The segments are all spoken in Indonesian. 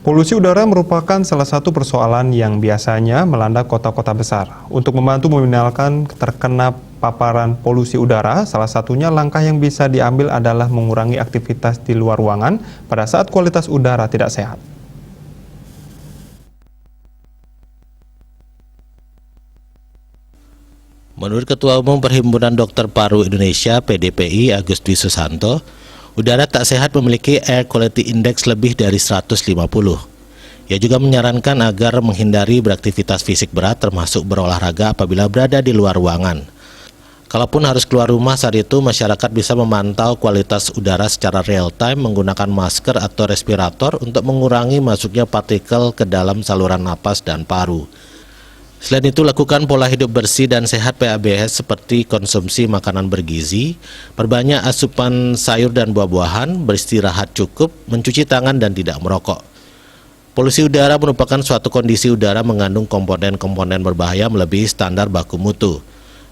Polusi udara merupakan salah satu persoalan yang biasanya melanda kota-kota besar. Untuk membantu meminimalkan terkena paparan polusi udara, salah satunya langkah yang bisa diambil adalah mengurangi aktivitas di luar ruangan pada saat kualitas udara tidak sehat. Menurut Ketua Umum Perhimpunan Dokter Paru Indonesia (PDPI) Agus Dwi Susanto, udara tak sehat memiliki air quality index lebih dari 150. Ia juga menyarankan agar menghindari beraktivitas fisik berat termasuk berolahraga apabila berada di luar ruangan. Kalaupun harus keluar rumah saat itu, masyarakat bisa memantau kualitas udara secara real time menggunakan masker atau respirator untuk mengurangi masuknya partikel ke dalam saluran napas dan paru. Selain itu, lakukan pola hidup bersih dan sehat PABS seperti konsumsi makanan bergizi, perbanyak asupan sayur dan buah-buahan, beristirahat cukup, mencuci tangan dan tidak merokok. Polusi udara merupakan suatu kondisi udara mengandung komponen-komponen berbahaya melebihi standar baku mutu.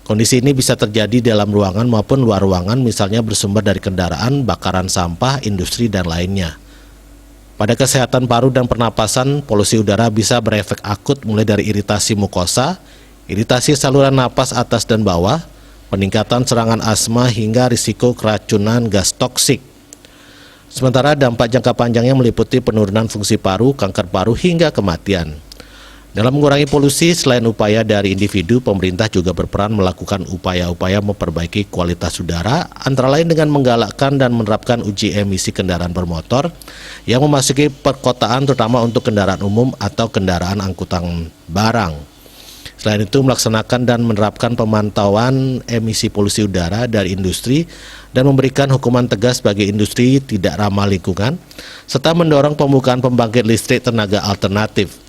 Kondisi ini bisa terjadi dalam ruangan maupun luar ruangan, misalnya bersumber dari kendaraan, bakaran sampah, industri, dan lainnya. Pada kesehatan paru dan pernapasan, polusi udara bisa berefek akut mulai dari iritasi mukosa, iritasi saluran napas atas dan bawah, peningkatan serangan asma hingga risiko keracunan gas toksik. Sementara dampak jangka panjangnya meliputi penurunan fungsi paru, kanker paru hingga kematian. Dalam mengurangi polusi, selain upaya dari individu, pemerintah juga berperan melakukan upaya-upaya memperbaiki kualitas udara, antara lain dengan menggalakkan dan menerapkan uji emisi kendaraan bermotor yang memasuki perkotaan terutama untuk kendaraan umum atau kendaraan angkutan barang. Selain itu, melaksanakan dan menerapkan pemantauan emisi polusi udara dari industri dan memberikan hukuman tegas bagi industri tidak ramah lingkungan, serta mendorong pembukaan pembangkit listrik tenaga alternatif.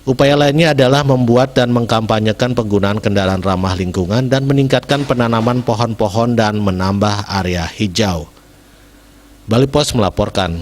Upaya lainnya adalah membuat dan mengkampanyekan penggunaan kendaraan ramah lingkungan dan meningkatkan penanaman pohon-pohon dan menambah area hijau. Bali Pos melaporkan.